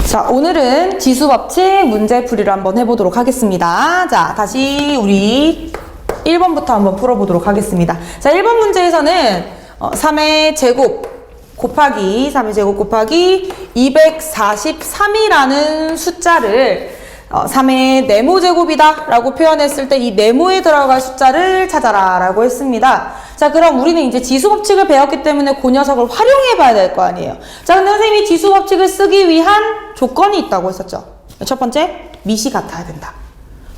자, 오늘은 지수법칙 문제풀이를 한번 해보도록 하겠습니다. 자, 다시 우리 1번부터 한번 풀어보도록 하겠습니다. 자, 1번 문제에서는 3의 제곱 곱하기 3의 제곱 곱하기 243이라는 숫자를 3의 네모제곱이다 라고 표현했을 때 이 네모에 들어갈 숫자를 찾아라 라고 했습니다. 자, 그럼 우리는 이제 지수법칙을 배웠기 때문에 그 녀석을 활용해 봐야 될 거 아니에요. 자, 근데 선생님이 지수법칙을 쓰기 위한 조건이 있다고 했었죠. 첫 번째, 밑이 같아야 된다.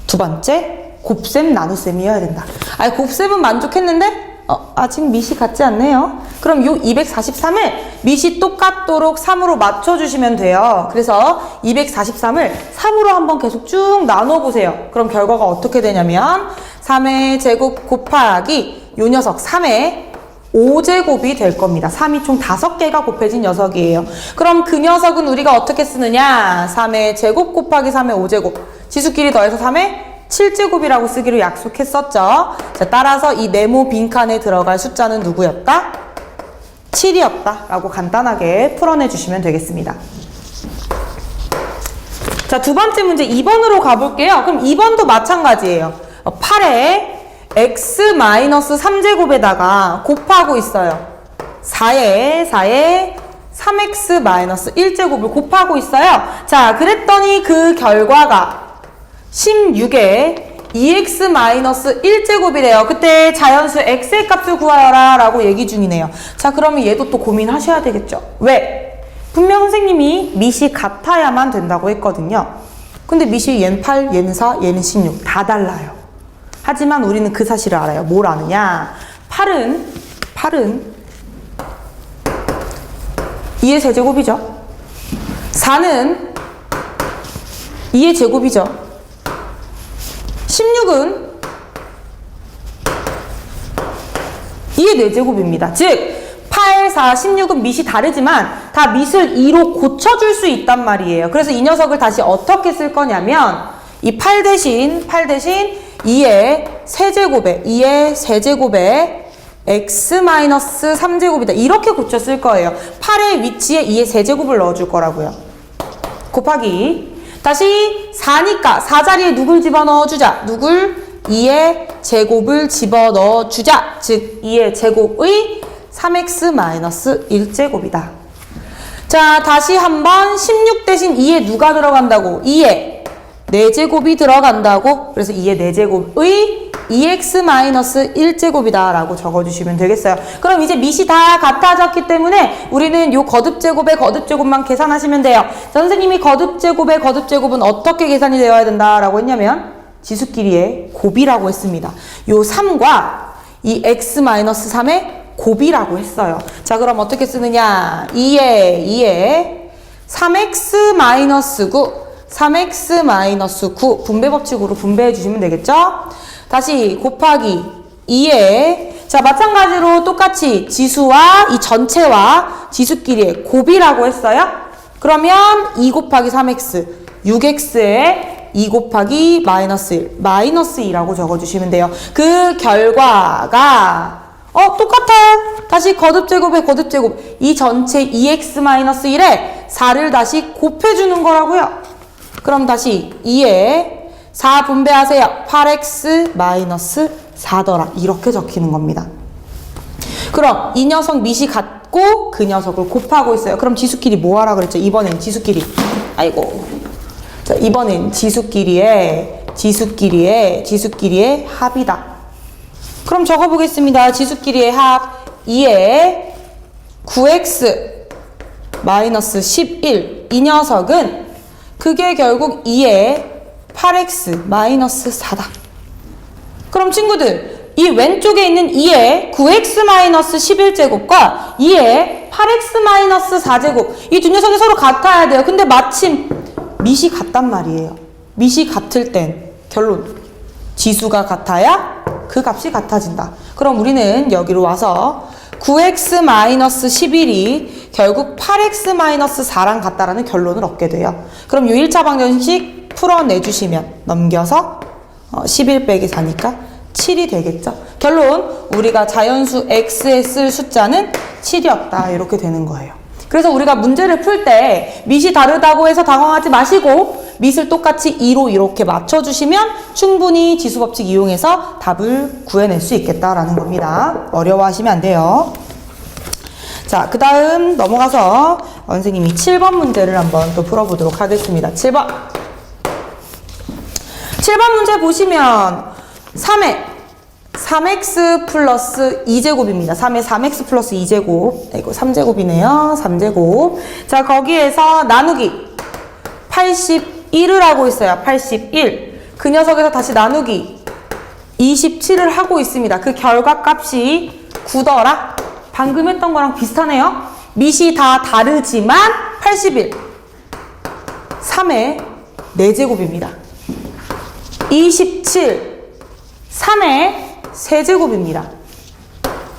두 번째, 곱셈 나눗셈이어야 된다. 아니, 곱셈은 만족했는데 아직 밑이 같지 않네요. 그럼 요 243을 밑이 똑같도록 3으로 맞춰주시면 돼요. 그래서 243을 3으로 한번 계속 쭉 나눠보세요. 그럼 결과가 어떻게 되냐면 3의 제곱 곱하기 요 녀석 3의 5제곱이 될 겁니다. 3이 총 5개가 곱해진 녀석이에요. 그럼 그 녀석은 우리가 어떻게 쓰느냐? 3의 제곱 곱하기 3의 5제곱. 지수끼리 더해서 3의 7제곱이라고 쓰기로 약속했었죠. 자, 따라서 이 네모 빈칸에 들어갈 숫자는 누구였다? 7이었다 라고 간단하게 풀어내 주시면 되겠습니다. 자, 두 번째 문제 2번으로 가볼게요. 그럼 2번도 마찬가지예요. 8에 x-3제곱에다가 곱하고 있어요. 4에 3x-1제곱을 곱하고 있어요. 자, 그랬더니 그 결과가 16에 2x-1제곱이래요. 그때 자연수 x의 값을 구하여라 라고 얘기 중이네요. 자, 그러면 얘도 또 고민하셔야 되겠죠. 왜? 분명 선생님이 밑이 같아야만 된다고 했거든요. 근데 밑이 얘는 8, 얘는 4, 얘는 16 다 달라요. 하지만 우리는 그 사실을 알아요. 뭘 아느냐? 8은 2의 세제곱이죠. 4는 2의 제곱이죠. 16은 2의 4제곱입니다. 즉 8, 4, 16은 밑이 다르지만 다 밑을 2로 고쳐줄 수 있단 말이에요. 그래서 이 녀석을 다시 어떻게 쓸 거냐면 이 8 대신 2의 세제곱에 x-3제곱이다. 이렇게 고쳐 쓸 거예요. 8의 위치에 2의 세제곱을 넣어줄 거라고요. 곱하기 다시 4니까 4자리에 누굴 집어넣어주자. 2의 제곱을 집어넣어주자. 즉 2의 제곱의 3x-1제곱이다. 자, 다시 한번 16 대신 2에 누가 들어간다고? 2의 4제곱이 들어간다고? 그래서 2의 4제곱의 2x-1제곱이다 라고 적어주시면 되겠어요. 그럼 이제 밑이 다 같아졌기 때문에 우리는 요 거듭제곱의 거듭제곱만 계산하시면 돼요. 선생님이 거듭제곱의 거듭제곱은 어떻게 계산이 되어야 된다라고 했냐면 지수끼리의 곱이라고 했습니다. 요 3과 이 x-3의 곱이라고 했어요. 자, 그럼 어떻게 쓰느냐? 2에 3x-9 분배법칙으로 분배해 주시면 되겠죠? 다시 곱하기 2에 자, 마찬가지로 똑같이 지수와 이 전체와 지수끼리의 곱이라고 했어요. 그러면 2 곱하기 3x 6x에 2 곱하기 마이너스 2라고 적어주시면 돼요. 그 결과가 똑같아요. 다시 거듭제곱에 거듭제곱 이 전체 2x-1에 4를 다시 곱해주는 거라고요. 그럼 다시 2에 4 분배하세요. 8x-4더라. 이렇게 적히는 겁니다. 그럼 이 녀석 밑이 같고 그 녀석을 곱하고 있어요. 그럼 지수끼리 뭐 하라 그랬죠? 이번엔 지수끼리. 아이고. 자, 이번엔 지수끼리의 합이다. 그럼 적어보겠습니다. 지수끼리의 합 2에 9x-11 이 녀석은 그게 결국 2에 8x-4다. 그럼 친구들 이 왼쪽에 있는 2의 9x-11제곱과 2의 8x-4제곱 이 두 녀석이 서로 같아야 돼요. 근데 마침 밑이 같단 말이에요. 밑이 같을 땐 결론 지수가 같아야 그 값이 같아진다. 그럼 우리는 여기로 와서 9x-11이 결국 8x-4랑 같다라는 결론을 얻게 돼요. 그럼 이 1차 방정식 풀어내주시면 넘겨서 11 빼기 4니까 7이 되겠죠. 결론 우리가 자연수 x에 쓸 숫자는 7이었다 이렇게 되는 거예요. 그래서 우리가 문제를 풀 때 밑이 다르다고 해서 당황하지 마시고 밑을 똑같이 2로 이렇게 맞춰주시면 충분히 지수법칙 이용해서 답을 구해낼 수 있겠다라는 겁니다. 어려워하시면 안 돼요. 자, 그 다음 넘어가서 선생님이 7번 문제를 한번 또 풀어보도록 하겠습니다. 7번 문제 보시면 3x 플러스 2제곱입니다. 3에 3x 플러스 2제곱. 이거 3제곱이네요. 3제곱. 자, 거기에서 나누기 81을 하고 있어요. 81. 그 녀석에서 다시 나누기 27을 하고 있습니다. 그 결과값이 9더라. 방금 했던 거랑 비슷하네요. 밑이 다 다르지만 81. 3의 4제곱입니다. 27. 3의 세제곱입니다.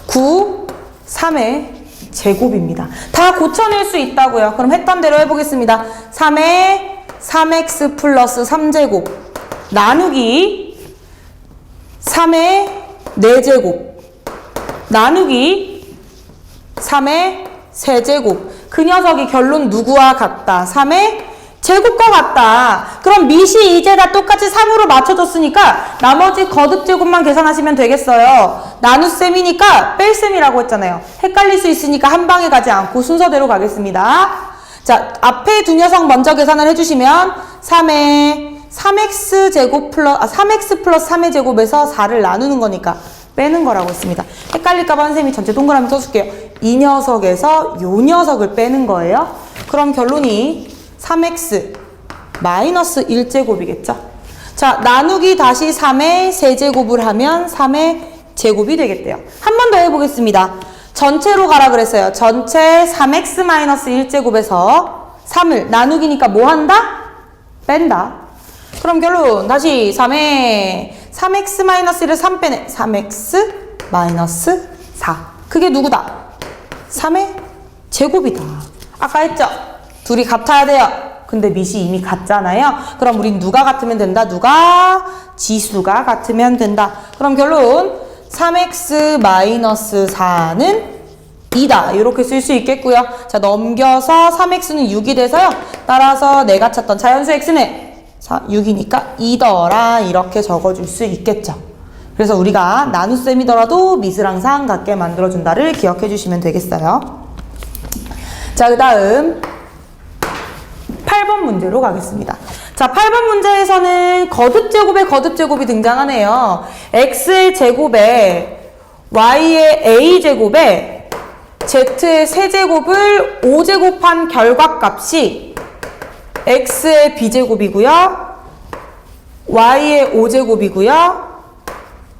9, 3의 제곱입니다. 다 고쳐낼 수 있다고요. 그럼 했던 대로 해보겠습니다. 3의 3x 플러스 3제곱 나누기 3의 4제곱 나누기 3의 세제곱. 그 녀석이 결론 누구와 같다? 3의 제곱과 같다. 그럼 밑이 이제 다 똑같이 3으로 맞춰줬으니까 나머지 거듭제곱만 계산하시면 되겠어요. 나눗셈이니까 뺄셈이라고 했잖아요. 헷갈릴 수 있으니까 한 방에 가지 않고 순서대로 가겠습니다. 자, 앞에 두 녀석 먼저 계산을 해주시면 3x 제곱 플러스 3x 플러스 3의 제곱에서 4를 나누는 거니까 빼는 거라고 했습니다. 헷갈릴까봐 선생님이 전체 동그라미 써줄게요. 이 녀석에서 요 녀석을 빼는 거예요. 그럼 결론이 3x 마이너스 1제곱이겠죠. 자, 나누기 다시 3의 세제곱을 하면 3의 제곱이 되겠대요. 한 번 더 해보겠습니다. 전체로 가라 그랬어요. 전체 3x 마이너스 1제곱에서 3을 나누기니까 뭐 한다? 뺀다. 그럼 결론 다시 3x 마이너스 1을 3 빼네. 3x 마이너스 4. 그게 누구다? 3의 제곱이다. 아까 했죠? 둘이 같아야 돼요. 근데 밑이 이미 같잖아요. 그럼 우린 누가 같으면 된다? 누가? 지수가 같으면 된다. 그럼 결론 3x 마이너스 4는 2다. 이렇게 쓸 수 있겠고요. 자, 넘겨서 3x는 6이 돼서요. 따라서 내가 찾던 자연수 x는 6이니까 2더라. 이렇게 적어줄 수 있겠죠. 그래서 우리가 나눗셈이더라도 밑을 항상 같게 만들어준다를 기억해 주시면 되겠어요. 자, 그 다음 8번 문제로 가겠습니다. 자, 8번 문제에서는 거듭제곱에 거듭제곱이 등장하네요. x의 제곱에 y의 a제곱에 z의 세제곱을 5제곱한 결과값이 x의 b제곱이고요. y의 5제곱이고요.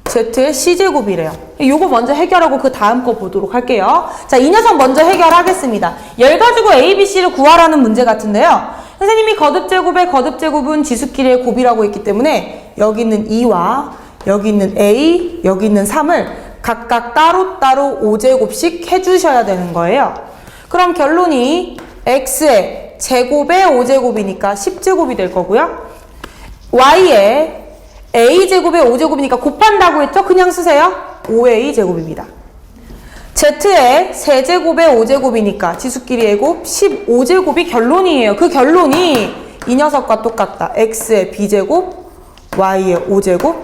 z의 c제곱이래요. 요거 먼저 해결하고 그 다음 거 보도록 할게요. 자, 이 녀석 먼저 해결하겠습니다. 얘 가지고 a, b, c를 구하라는 문제 같은데요. 선생님이 거듭제곱의 거듭제곱은 지수끼리의 곱이라고 했기 때문에 여기 있는 2와 여기 있는 a, 여기 있는 3을 각각 따로따로 5제곱씩 해주셔야 되는 거예요. 그럼 결론이 x의 제곱의 5제곱이니까 10제곱이 될 거고요. y의 a제곱의 5제곱이니까 곱한다고 했죠? 그냥 쓰세요. 5a 제곱입니다. z의 세제곱의 5제곱이니까 지수끼리의 곱 15제곱이 결론이에요. 그 결론이 이 녀석과 똑같다. x의 b제곱, y의 5제곱,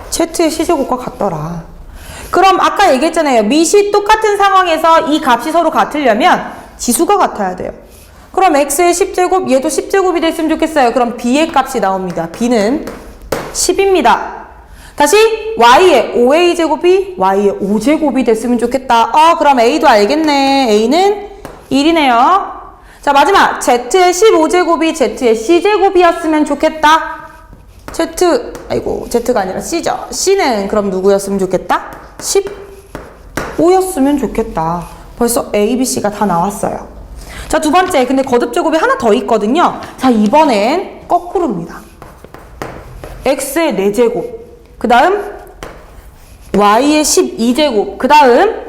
z의 c제곱과 같더라. 그럼 아까 얘기했잖아요. 밑이 똑같은 상황에서 이 값이 서로 같으려면 지수가 같아야 돼요. 그럼 x의 10제곱, 얘도 10제곱이 됐으면 좋겠어요. 그럼 b의 값이 나옵니다. b는 10입니다. 다시 y의 5a 제곱이 y의 5제곱이 됐으면 좋겠다. 그럼 a도 알겠네. a는 1이네요. 자, 마지막 z의 15제곱이 z의 c제곱이었으면 좋겠다. z가 아니라 c죠. c는 그럼 누구였으면 좋겠다? 15였으면 좋겠다. 벌써 a, b, c가 다 나왔어요. 자, 두 번째. 근데 거듭제곱이 하나 더 있거든요. 자, 이번엔 거꾸로입니다. x의 4제곱. 그 다음 y의 12제곱, 그 다음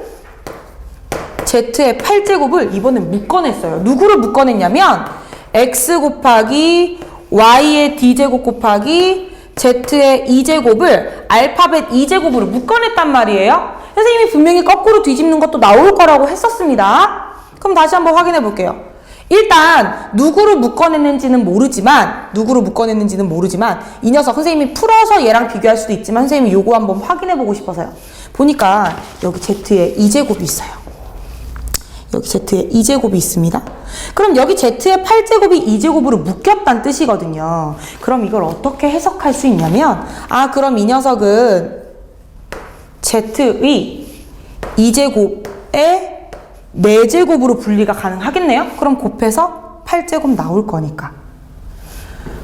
z의 8제곱을 이번엔 묶어냈어요. 누구를 묶어냈냐면 x 곱하기 y의 d제곱 곱하기 z의 2제곱을 알파벳 2제곱으로 묶어냈단 말이에요. 선생님이 분명히 거꾸로 뒤집는 것도 나올 거라고 했었습니다. 그럼 다시 한번 확인해 볼게요. 일단 누구로 묶어냈는지는 모르지만 이 녀석 선생님이 풀어서 얘랑 비교할 수도 있지만 선생님이 요거 한번 확인해 보고 싶어서요. 보니까 여기 z의 2제곱이 있어요. 여기 z의 2제곱이 있습니다. 그럼 여기 z의 8제곱이 2제곱으로 묶였다는 뜻이거든요. 그럼 이걸 어떻게 해석할 수 있냐면 그럼 이 녀석은 z의 2제곱에 4제곱으로 분리가 가능하겠네요. 그럼 곱해서 8제곱 나올 거니까.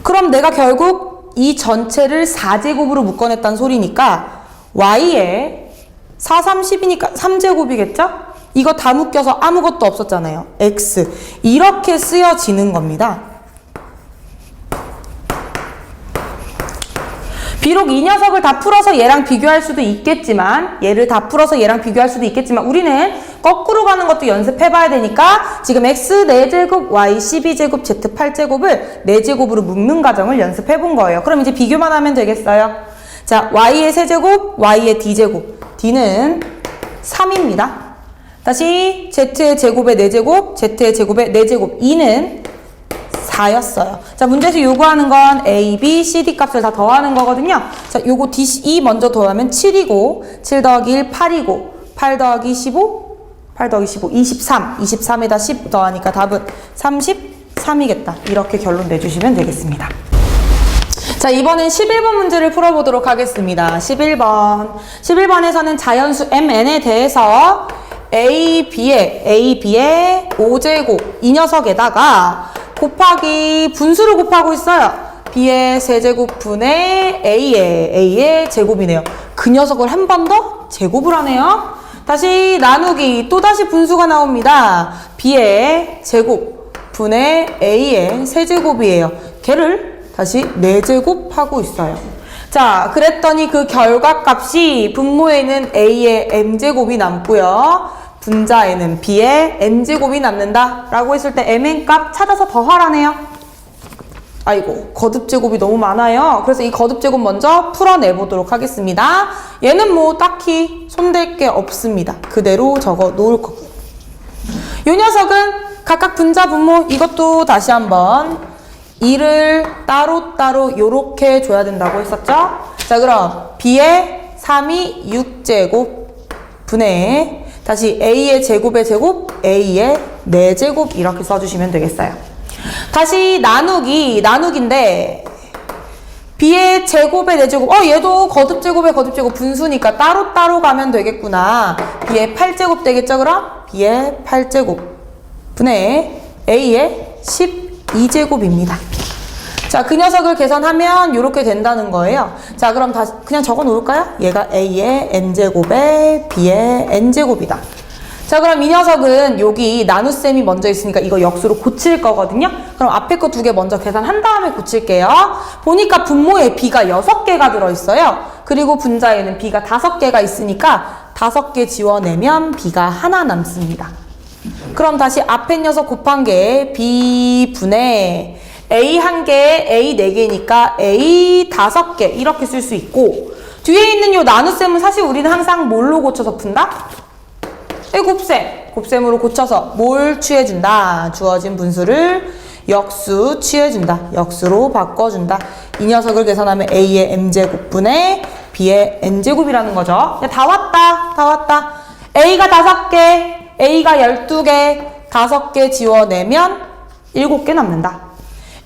그럼 내가 결국 이 전체를 4제곱으로 묶어냈다는 소리니까 y에 4, 30이니까 3제곱이겠죠? 이거 다 묶여서 아무것도 없었잖아요. x. 이렇게 쓰여지는 겁니다. 비록 이 녀석을 다 풀어서 얘랑 비교할 수도 있겠지만 우리는 거꾸로 가는 것도 연습해봐야 되니까 지금 x 4제곱, y 12제곱, z 8제곱을 4제곱으로 묶는 과정을 연습해본 거예요. 그럼 이제 비교만 하면 되겠어요. 자, y의 세제곱, y의 d제곱. d는 3입니다. 다시 z의 제곱의 4제곱, z의 제곱의 4제곱. 2는 4였어요. 자, 문제에서 요구하는 건 A, B, C, D 값을 다 더하는 거거든요. 자, 요거 D 먼저 더하면 7이고, 7 더하기 1, 8이고, 8 더하기 15, 8 더하기 15, 23. 23에다 10 더하니까 답은 33이겠다. 이렇게 결론 내주시면 되겠습니다. 자, 이번엔 11번 문제를 풀어보도록 하겠습니다. 11번에서는 자연수 mn에 대해서 AB의 5제곱 이 녀석에다가 곱하기 분수를 곱하고 있어요. B의 세제곱분의 A의 제곱이네요. 그 녀석을 한 번 더 제곱을 하네요. 다시 나누기 또다시 분수가 나옵니다. B의 제곱분의 A의 세제곱이에요. 걔를 다시 4제곱 하고 있어요. 자, 그랬더니 그 결과값이 분모에는 A의 m제곱이 남고요. 분자에는 B의 n제곱이 남는다 라고 했을 때 mn값 찾아서 더하라네요. 아이고, 거듭제곱이 너무 많아요. 그래서 이 거듭제곱 먼저 풀어내보도록 하겠습니다. 얘는 뭐 딱히 손댈 게 없습니다. 그대로 적어 놓을 거고요. 이 녀석은 각각 분자 분모 이것도 다시 한번 2를 따로따로 요렇게 줘야 된다고 했었죠? 자, 그럼 B의 3이 6제곱 분의 다시 A의 제곱의 제곱, A의 4제곱 이렇게 써주시면 되겠어요. 다시 나누기인데 B의 제곱의 4제곱 얘도 거듭제곱의 거듭제곱 분수니까 따로따로 가면 되겠구나. B의 8제곱 되겠죠 그럼? B의 8제곱 분의 A의 12제곱입니다. 자, 그 녀석을 계산하면 이렇게 된다는 거예요. 자, 그럼 다시 그냥 적어 놓을까요? 얘가 A의 n제곱에 B의 n제곱이다. 자, 그럼 이 녀석은 여기 나눗셈이 먼저 있으니까 이거 역수로 고칠 거거든요. 그럼 앞에 거 2개 먼저 계산한 다음에 고칠게요. 보니까 분모에 B가 6개가 들어있어요. 그리고 분자에는 B가 5개가 있으니까 5개 지워내면 B가 하나 남습니다. 그럼 다시 앞에 녀석 곱한 게 B분의 A 1개, A 4개니까 A 5개 이렇게 쓸 수 있고 뒤에 있는 요 나눗셈은 사실 우리는 항상 뭘로 고쳐서 푼다? 곱셈으로 고쳐서 뭘 취해준다? 주어진 분수를 역수 취해준다. 역수로 바꿔준다. 이 녀석을 계산하면 A의 m제곱분의 B의 n제곱이라는 거죠. 다 왔다. A가 5개, A가 12개, 5개 지워내면 7개 남는다.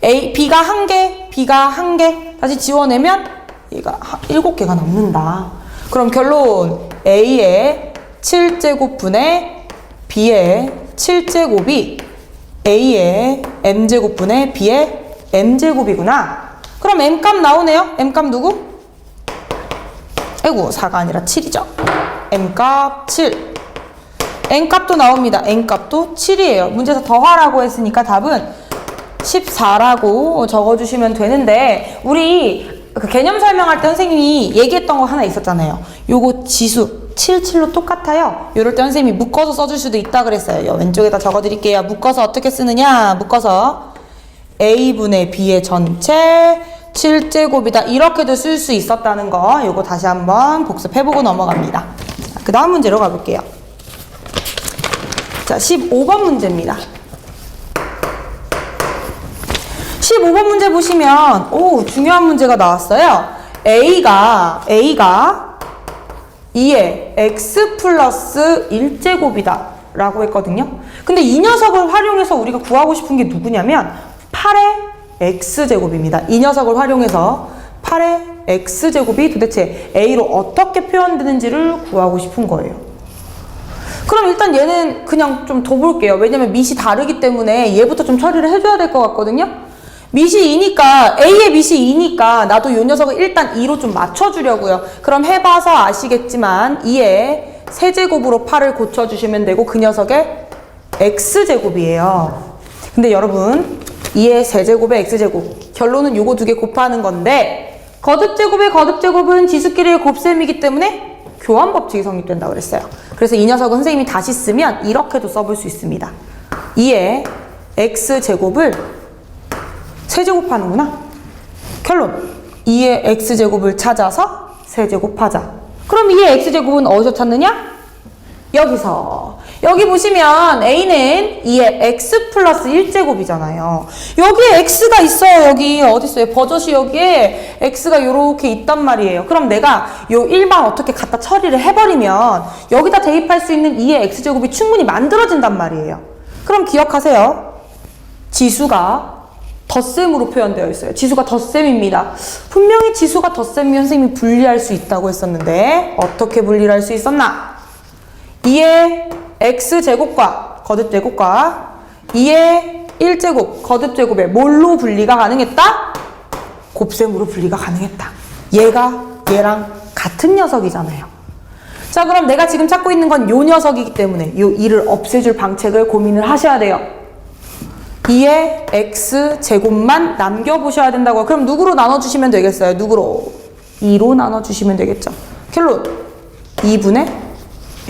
B가 1개, 다시 지워내면 얘가 7개가 남는다. 그럼 결론 A의 7제곱분의 B의 7제곱이 A의 m제곱분의 B의 m제곱이구나. 그럼 m값 나오네요. m값 누구? 아이고, 4가 아니라 7이죠. m값 7. n값도 나옵니다. n값도 7이에요. 문제에서 더하라고 했으니까 답은 14라고 적어주시면 되는데 우리 그 개념 설명할 때 선생님이 얘기했던 거 하나 있었잖아요. 요거 지수 77로 똑같아요. 이럴 때 선생님이 묶어서 써줄 수도 있다 그랬어요. 요 왼쪽에다 적어드릴게요. 묶어서 어떻게 쓰느냐? 묶어서 a분의 b의 전체 7제곱이다. 이렇게도 쓸 수 있었다는 거 요거 다시 한번 복습해보고 넘어갑니다. 그 다음 문제로 가볼게요. 자, 15번 문제입니다. 15번 문제 보시면 중요한 문제가 나왔어요. A가 2의 x 플러스 1제곱이다 라고 했거든요. 근데 이 녀석을 활용해서 우리가 구하고 싶은 게 누구냐면 8의 x제곱입니다. 이 녀석을 활용해서 8의 x제곱이 도대체 a로 어떻게 표현되는지를 구하고 싶은 거예요. 그럼 일단 얘는 그냥 좀 더 볼게요. 왜냐면 밑이 다르기 때문에 얘부터 좀 처리를 해줘야 될 것 같거든요. 밑이 2니까 a의 밑이 2니까 나도 이 녀석을 일단 2로 좀 맞춰주려고요. 그럼 해봐서 아시겠지만 2의 세제곱으로 8을 고쳐주시면 되고 그 녀석의 x제곱이에요. 근데 여러분 2의 세제곱의 x제곱 결론은 요거 두 개 곱하는 건데 거듭제곱의 거듭제곱은 지수끼리의 곱셈이기 때문에 교환 법칙이 성립된다고 그랬어요. 그래서 이 녀석은 선생님이 다시 쓰면 이렇게도 써볼 수 있습니다. 2의 x제곱을 세제곱하는구나. 결론 2의 x제곱을 찾아서 세제곱하자. 그럼 2의 x제곱은 어디서 찾느냐? 여기서. 여기 보시면 a는 2의 x 플러스 1제곱이잖아요. 여기에 x가 있어요. 여기 어디 있어요? 버젓이 여기에 x가 요렇게 있단 말이에요. 그럼 내가 요 1번 어떻게 갖다 처리를 해버리면 여기다 대입할 수 있는 2의 x제곱이 충분히 만들어진단 말이에요. 그럼 기억하세요. 지수가 덧셈으로 표현되어 있어요. 지수가 덧셈입니다. 분명히 지수가 덧셈이면 선생님이 분리할 수 있다고 했었는데 어떻게 분리를 할 수 있었나? 2의 x제곱과 거듭제곱과 2의 1제곱 거듭제곱의 뭘로 분리가 가능했다? 곱셈으로 분리가 가능했다. 얘가 얘랑 같은 녀석이잖아요. 자, 그럼 내가 지금 찾고 있는 건 요 녀석이기 때문에 요 2를 없애줄 방책을 고민을 하셔야 돼요. 2의 x제곱만 남겨보셔야 된다고요. 그럼 누구로 나눠주시면 되겠어요? 누구로? 2로 나눠주시면 되겠죠. 결론 2분의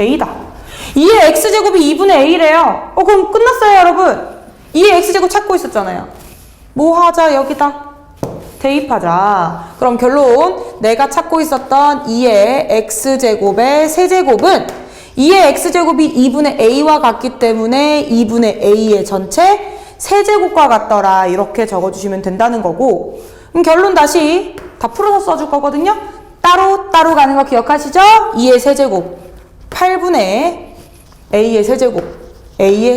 a다. 2의 x제곱이 2분의 a래요. 그럼 끝났어요, 여러분. 2의 x제곱 찾고 있었잖아요. 뭐 하자, 여기다 대입하자. 그럼 결론 내가 찾고 있었던 2의 x제곱의 세제곱은 2의 x제곱이 2분의 a와 같기 때문에 2분의 a의 전체 세제곱과 같더라. 이렇게 적어주시면 된다는 거고, 그럼 결론 다시 다 풀어서 써줄 거거든요. 따로 가는 거 기억하시죠? 2의 세제곱 8분의 a의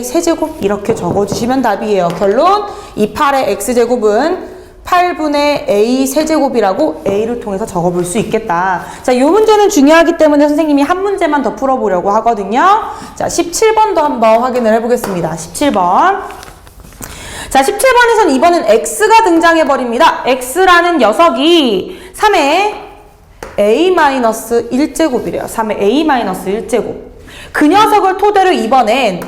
세제곱 이렇게 적어주시면 답이에요. 결론 이 8의 x제곱은 8분의 a 세제곱이라고 a를 통해서 적어볼 수 있겠다. 자, 이 문제는 중요하기 때문에 선생님이 한 문제만 더 풀어보려고 하거든요. 자, 17번도 한번 확인을 해보겠습니다. 17번. 자, 17번에선 이번엔 x가 등장해버립니다. x라는 녀석이 3의 a-1제곱이래요. 3의 a-1제곱. 그 녀석을 토대로 이번엔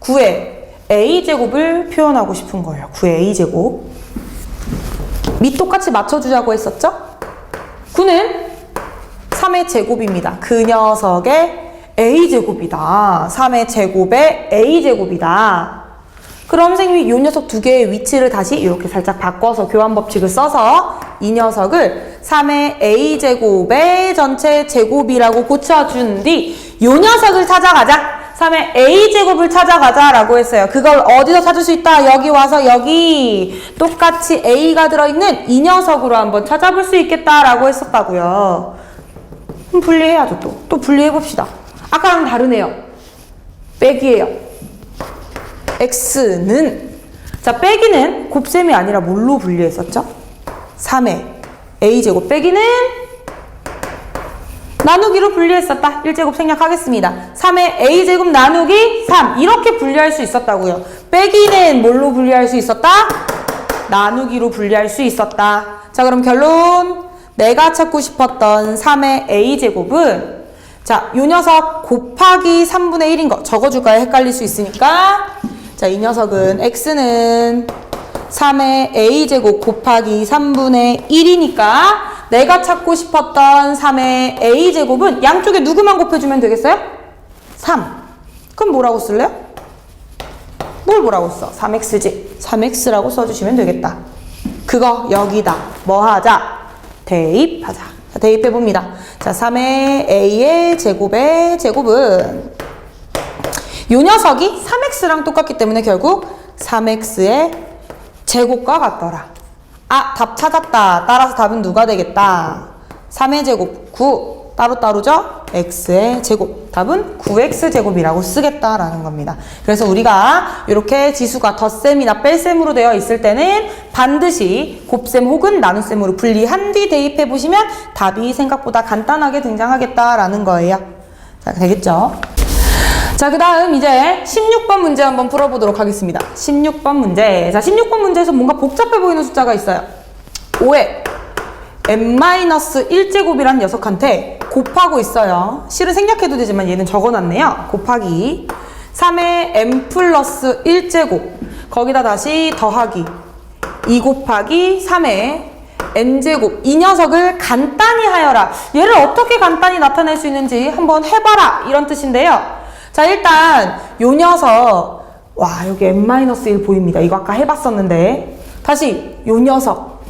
9의 a제곱을 표현하고 싶은 거예요. 9의 a제곱. 밑 똑같이 맞춰주자고 했었죠? 9는 3의 제곱입니다. 그 녀석의 a제곱이다. 3의 제곱의 a제곱이다. 그럼 선생님이 이 녀석 두 개의 위치를 다시 이렇게 살짝 바꿔서 교환 법칙을 써서 이 녀석을 3의 a제곱의 전체 제곱이라고 고쳐준 뒤 이 녀석을 찾아가자. 3의 a제곱을 찾아가자 라고 했어요. 그걸 어디서 찾을 수 있다? 여기 와서 여기 똑같이 a가 들어있는 이 녀석으로 한번 찾아볼 수 있겠다 라고 했었다고요. 그럼 분리해야죠. 또 분리해봅시다. 아까랑 다르네요. 빼기예요. x는, 자, 빼기는 곱셈이 아니라 뭘로 분리했었죠? 3의 a제곱 빼기는 나누기로 분리했었다. 1제곱 생략하겠습니다. 3의 a제곱 나누기 3 이렇게 분리할 수 있었다고요. 빼기는 뭘로 분리할 수 있었다? 나누기로 분리할 수 있었다. 자, 그럼 결론 내가 찾고 싶었던 3의 a제곱은 자, 요 녀석 곱하기 3분의 1인 거 적어줄까요? 헷갈릴 수 있으니까. 자, 이 녀석은 x는 3의 a제곱 곱하기 3분의 1이니까 내가 찾고 싶었던 3의 a제곱은 양쪽에 누구만 곱해주면 되겠어요? 3. 그럼 뭐라고 쓸래요? 뭘 뭐라고 써? 3x지. 3x라고 써주시면 되겠다. 그거 여기다 뭐 하자? 대입하자. 자, 대입해봅니다. 자, 3의 a의 제곱의 제곱은 요 녀석이 3x랑 똑같기 때문에 결국 3x의 제곱과 같더라. 아, 답 찾았다. 따라서 답은 누가 되겠다? 3의 제곱 9. 따로따로죠? x의 제곱. 답은 9x 제곱이라고 쓰겠다라는 겁니다. 그래서 우리가 이렇게 지수가 덧셈이나 뺄셈으로 되어 있을 때는 반드시 곱셈 혹은 나눗셈으로 분리한 뒤 대입해 보시면 답이 생각보다 간단하게 등장하겠다라는 거예요. 자, 되겠죠? 자, 그 다음 이제 16번 문제 한번 풀어보도록 하겠습니다. 16번 문제. 자, 16번 문제에서 뭔가 복잡해 보이는 숫자가 있어요. 5에 n-1제곱이라는 녀석한테 곱하고 있어요. 실은 생략해도 되지만 얘는 적어놨네요. 곱하기 3의 n 플러스 1제곱 거기다 다시 더하기 2 곱하기 3의 n제곱 이 녀석을 간단히 하여라. 얘를 어떻게 간단히 나타낼 수 있는지 한번 해봐라 이런 뜻인데요. 자, 일단 요 녀석 와 여기 n-1 보입니다. 이거 아까 해봤었는데 다시 요 녀석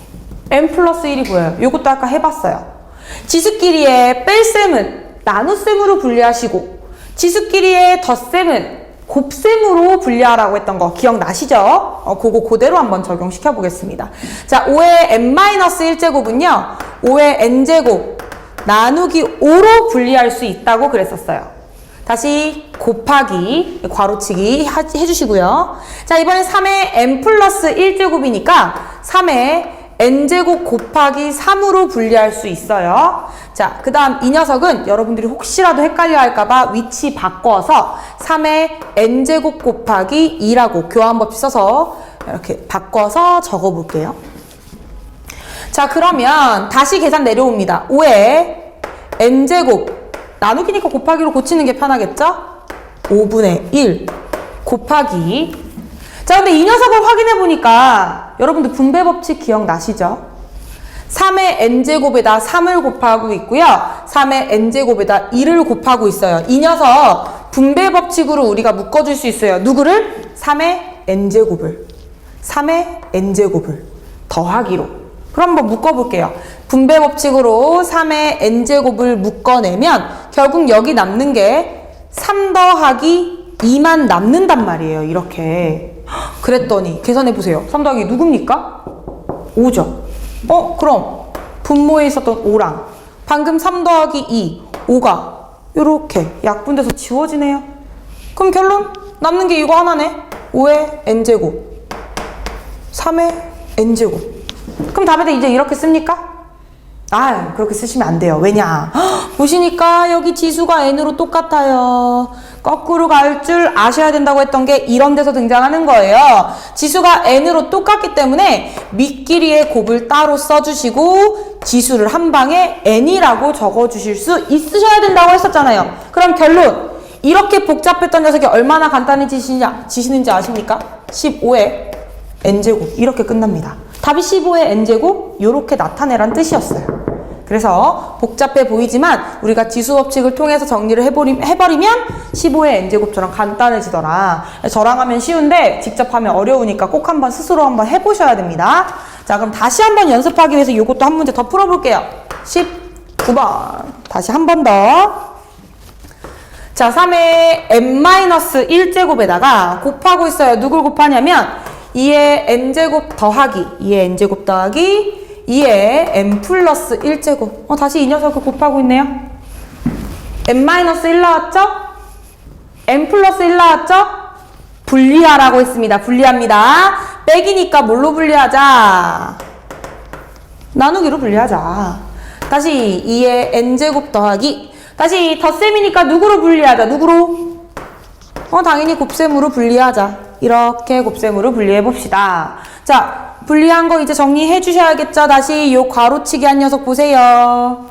n 플러스 1이 보여요. 요것도 아까 해봤어요. 지수끼리의 뺄셈은 나눗셈으로 분리하시고 지수끼리의 덧셈은 곱셈으로 분리하라고 했던 거 기억나시죠? 그거 그대로 한번 적용시켜 보겠습니다. 자, 5의 n-1제곱은요 5의 n제곱 나누기 5로 분리할 수 있다고 그랬었어요. 다시 곱하기 괄호치기 해주시고요. 자, 이번엔 3의 n 플러스 1제곱이니까 3의 n제곱 곱하기 3으로 분리할 수 있어요. 자, 그 다음 이 녀석은 여러분들이 혹시라도 헷갈려 할까봐 위치 바꿔서 3의 n제곱 곱하기 2라고 교환법칙 써서 이렇게 바꿔서 적어 볼게요. 자, 그러면 다시 계산 내려옵니다. 5의 n제곱 나누기니까 곱하기로 고치는 게 편하겠죠? 5분의 1 곱하기 자, 근데 이 녀석을 확인해 보니까 여러분들 분배 법칙 기억나시죠? 3의 n제곱에다 3을 곱하고 있고요. 3의 n제곱에다 2를 곱하고 있어요. 이 녀석 분배 법칙으로 우리가 묶어줄 수 있어요. 누구를? 3의 n제곱을 3의 n제곱을 더하기로. 그럼 한번 묶어볼게요. 분배 법칙으로 3의 n제곱을 묶어내면 결국 여기 남는 게 3 더하기 2만 남는단 말이에요. 이렇게. 그랬더니 계산해보세요. 3 더하기 누굽니까? 5죠. 그럼 분모에 있었던 5랑 방금 3 더하기 2, 5가 이렇게 약분돼서 지워지네요. 그럼 결론 남는 게 이거 하나네. 5의 n제곱 3의 n제곱. 그럼 답에다 이제 이렇게 씁니까? 아, 그렇게 쓰시면 안 돼요. 왜냐? 보시니까 여기 지수가 n으로 똑같아요. 거꾸로 갈 줄 아셔야 된다고 했던 게 이런 데서 등장하는 거예요. 지수가 n으로 똑같기 때문에 밑끼리의 곱을 따로 써주시고 지수를 한 방에 n이라고 적어주실 수 있으셔야 된다고 했었잖아요. 그럼 결론! 이렇게 복잡했던 녀석이 얼마나 간단해지시는지 아십니까? 15의 n제곱 이렇게 끝납니다. 답이 15의 n제곱 이렇게 나타내란 뜻이었어요. 그래서 복잡해 보이지만 우리가 지수법칙을 통해서 정리를 해버리면 15의 n제곱처럼 간단해지더라. 저랑 하면 쉬운데 직접 하면 어려우니까 꼭 한번 스스로 한번 해보셔야 됩니다. 자, 그럼 다시 한번 연습하기 위해서 이것도 한 문제 더 풀어볼게요. 19번 다시 한 번 더. 자, 3의 n-1제곱에다가 곱하고 있어요. 누굴 곱하냐면 2의 n제곱 더하기 2의 n제곱 더하기 2의 n 플러스 1제곱. 다시 이 녀석을 곱하고 있네요. n-1 나왔죠? n 플러스 1 나왔죠? 분리하라고 했습니다. 분리합니다. 빼기니까 뭘로 분리하자? 나누기로 분리하자. 다시 2의 n제곱 더하기 다시 덧셈이니까 누구로 분리하자? 누구로? 당연히 곱셈으로 분리하자. 이렇게 곱셈으로 분리해 봅시다. 자, 분리한 거 이제 정리해 주셔야겠죠? 다시 요 괄호치기 한 녀석 보세요.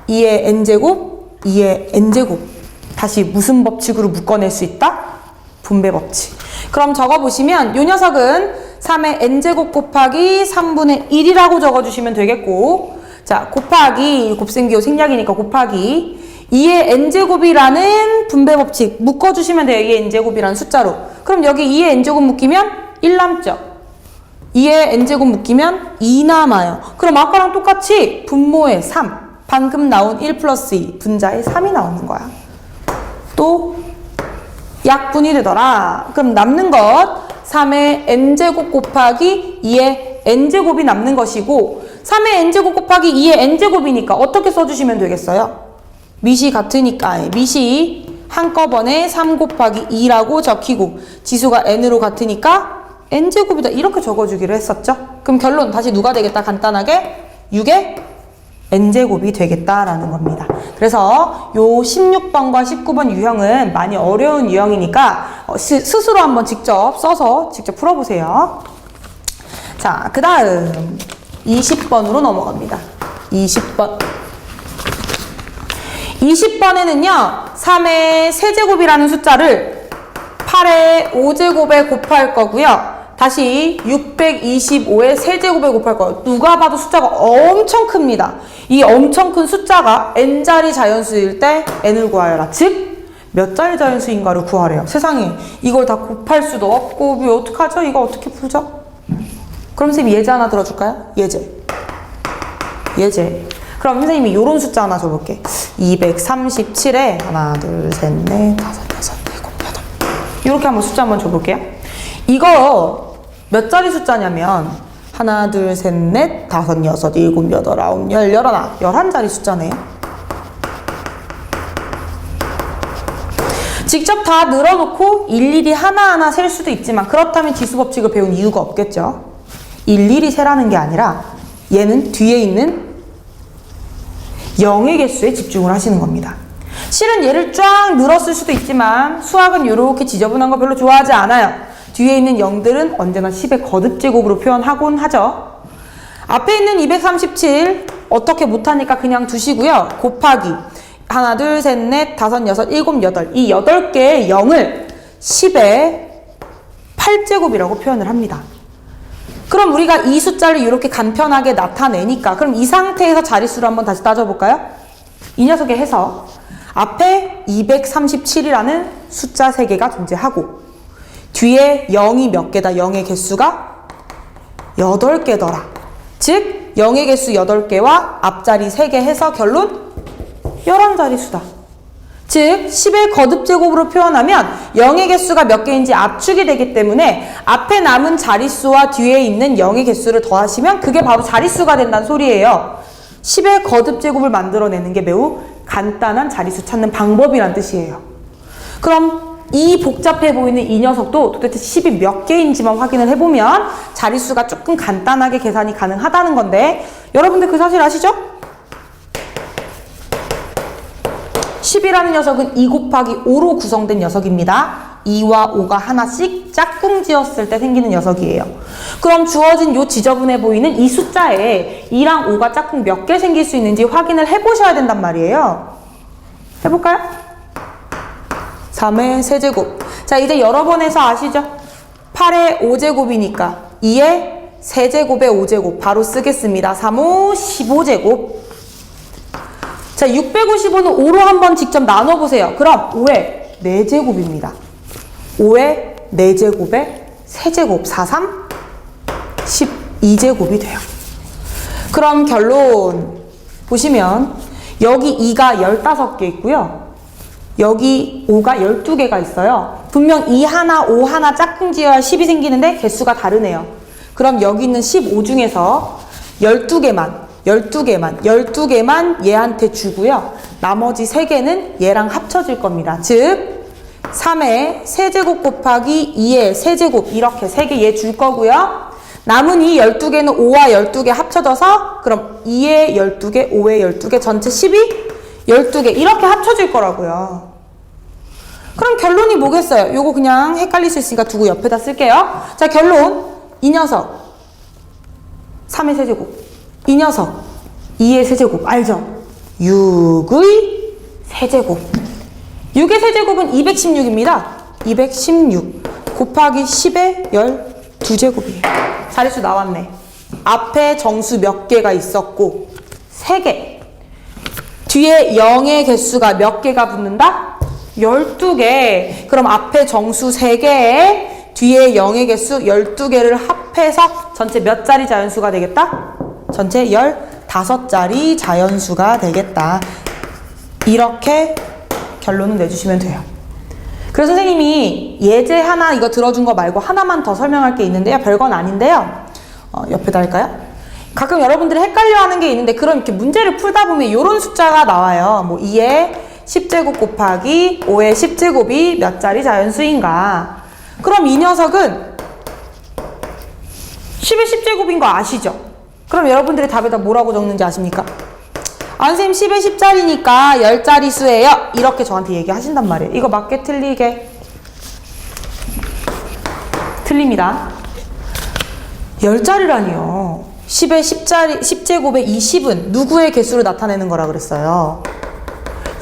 2의 n제곱, 2의 n제곱. 다시 무슨 법칙으로 묶어낼 수 있다? 분배 법칙. 그럼 적어보시면 요 녀석은 3의 n제곱 곱하기 3분의 1이라고 적어주시면 되겠고, 자, 곱하기, 곱셈기호 생략이니까 곱하기 2의 n제곱이라는 분배 법칙 묶어주시면 돼요. 2의 n제곱이라는 숫자로. 그럼 여기 2의 n제곱 묶이면 1 남죠? 2에 n제곱 묶이면 2 남아요. 그럼 아까랑 똑같이 분모에 3, 방금 나온 1 플러스 2, 분자에 3이 나오는 거야. 또 약분이 되더라. 그럼 남는 것 3의 n제곱 곱하기 2의 n제곱이 남는 것이고 3의 n제곱 곱하기 2의 n제곱이니까 어떻게 써주시면 되겠어요? 밑이 같으니까 밑이 한꺼번에 3 곱하기 2라고 적히고 지수가 n으로 같으니까 n제곱이다 이렇게 적어주기로 했었죠. 그럼 결론 다시 누가 되겠다? 간단하게 6의 n제곱이 되겠다라는 겁니다. 그래서 요 16번과 19번 유형은 많이 어려운 유형이니까 스스로 한번 직접 써서 직접 풀어보세요. 자, 그 다음 20번으로 넘어갑니다. 20번에는요 3의 세제곱이라는 숫자를 8의 5제곱에 곱할 거고요. 다시 625의 세제곱에 곱할 거예요. 누가 봐도 숫자가 엄청 큽니다. 이 엄청 큰 숫자가 n자리 자연수일 때 n을 구하여라. 즉, 몇 자리 자연수인가를 구하래요. 세상에 이걸 다 곱할 수도 없고 이거 어떡하죠? 이거 어떻게 풀죠? 그럼 선생님이 예제 하나 들어줄까요? 예제. 그럼 선생님이 요런 숫자 하나 줘볼게. 237에 하나, 둘, 셋, 넷, 다섯, 여섯, 일곱, 여덟. 이렇게 한번 숫자 한번 줘볼게요. 이거 몇 자리 숫자냐면 하나, 둘, 셋, 넷, 다섯, 여섯, 일곱, 여덟, 아홉, 열, 열하나 11자리 숫자네요. 직접 다 늘어놓고 일일이 하나하나 셀 수도 있지만 그렇다면 지수법칙을 배운 이유가 없겠죠. 일일이 세라는 게 아니라 얘는 뒤에 있는 0의 개수에 집중을 하시는 겁니다. 실은 얘를 쫙 늘었을 수도 있지만 수학은 이렇게 지저분한 거 별로 좋아하지 않아요. 뒤에 있는 0들은 언제나 10의 거듭제곱으로 표현하곤 하죠. 앞에 있는 237 어떻게 못하니까 그냥 두시고요. 곱하기 하나, 둘, 셋, 넷, 다섯, 여섯, 일곱, 여덟 이 8개의 0을 10의 8제곱이라고 표현을 합니다. 그럼 우리가 이 숫자를 이렇게 간편하게 나타내니까 그럼 이 상태에서 자릿수를 한번 다시 따져볼까요? 이 녀석에 해서 앞에 237이라는 숫자 3개가 존재하고 뒤에 0이 몇 개다? 0의 개수가 8개더라. 즉 0의 개수 8개와 앞자리 3개 해서 결론 11자리 수다. 즉 10의 거듭제곱으로 표현하면 0의 개수가 몇 개인지 압축이 되기 때문에 앞에 남은 자릿수와 뒤에 있는 0의 개수를 더하시면 그게 바로 자릿수가 된다는 소리예요. 10의 거듭제곱을 만들어내는 게 매우 간단한 자릿수 찾는 방법이란 뜻이에요. 그럼 이 복잡해 보이는 이 녀석도 도대체 10이 몇 개인지만 확인을 해보면 자릿수가 조금 간단하게 계산이 가능하다는 건데 여러분들 그 사실 아시죠? 10이라는 녀석은 2 곱하기 5로 구성된 녀석입니다. 2와 5가 하나씩 짝꿍 지었을 때 생기는 녀석이에요. 그럼 주어진 요 지저분해 보이는 이 숫자에 2랑 5가 짝꿍 몇 개 생길 수 있는지 확인을 해보셔야 된단 말이에요. 해볼까요? 3의 세제곱. 자, 이제 여러 번 해서 아시죠? 8의 5제곱이니까 2의 세제곱의 5제곱 바로 쓰겠습니다. 3, 5, 15제곱. 자, 655는 5로 한번 직접 나눠보세요. 그럼 5의 4제곱입니다. 5의 4제곱의 세제곱 4, 3, 12제곱이 돼요. 그럼 결론 보시면 여기 2가 15개 있고요. 여기 5가 12개가 있어요. 분명 2 하나, 5 하나 짝꿍 지어야 10이 생기는데 개수가 다르네요. 그럼 여기 있는 15 중에서 12개만 얘한테 주고요. 나머지 3개는 얘랑 합쳐질 겁니다. 즉 3의 세제곱 곱하기 2의 세제곱 이렇게 3개 얘 줄 거고요. 남은 이 12개는 5와 12개 합쳐져서 그럼 2의 12개, 5의 12개 전체 12, 12개 이렇게 합쳐질 거라고요. 그럼 결론이 뭐겠어요? 요거 그냥 헷갈릴 수 있으니까 두고 옆에다 쓸게요. 자, 결론 이 녀석 3의 세제곱, 이 녀석 2의 세제곱 알죠? 6의 세제곱. 6의 세제곱은 216입니다. 216 곱하기 10의 12제곱이에요. 자릿수 나왔네. 앞에 정수 몇 개가 있었고 3개. 뒤에 0의 개수가 몇 개가 붙는다? 12개. 그럼 앞에 정수 3개에 뒤에 0의 개수 12개를 합해서 전체 몇 자리 자연수가 되겠다? 전체 15자리 자연수가 되겠다. 이렇게 결론을 내주시면 돼요. 그래서 선생님이 예제 하나 이거 들어준 거 말고 하나만 더 설명할 게 있는데요. 별건 아닌데요. 옆에다 할까요? 가끔 여러분들이 헷갈려하는 게 있는데 그럼 이렇게 문제를 풀다 보면 이런 숫자가 나와요. 뭐 2의 10제곱 곱하기 5의 10제곱이 몇 자리 자연수인가? 그럼 이 녀석은 10의 10제곱인 거 아시죠? 그럼 여러분들이 답에다 뭐라고 적는지 아십니까? 선생님 10의 10자리니까 10자리 수예요. 이렇게 저한테 얘기하신단 말이에요. 이거 맞게 틀리게? 틀립니다. 10자리라니요. 10의 10자리, 10제곱의 20은 누구의 개수를 나타내는 거라 그랬어요?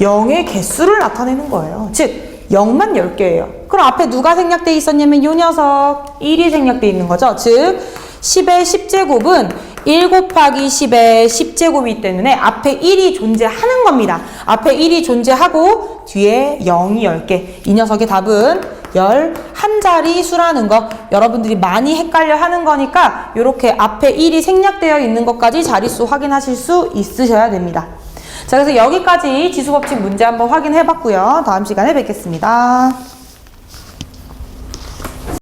0의 개수를 나타내는 거예요. 즉 0만 10개예요. 그럼 앞에 누가 생략돼 있었냐면 이 녀석 1이 생략돼 있는 거죠. 즉 10의 10제곱은 1 곱하기 10의 10제곱이기 때문에 앞에 1이 존재하는 겁니다. 앞에 1이 존재하고 뒤에 0이 10개. 이 녀석의 답은 11자리 수라는 거. 여러분들이 많이 헷갈려 하는 거니까 이렇게 앞에 1이 생략되어 있는 것까지 자릿수 확인하실 수 있으셔야 됩니다. 자, 그래서 여기까지 지수법칙 문제 한번 확인해 봤고요. 다음 시간에 뵙겠습니다.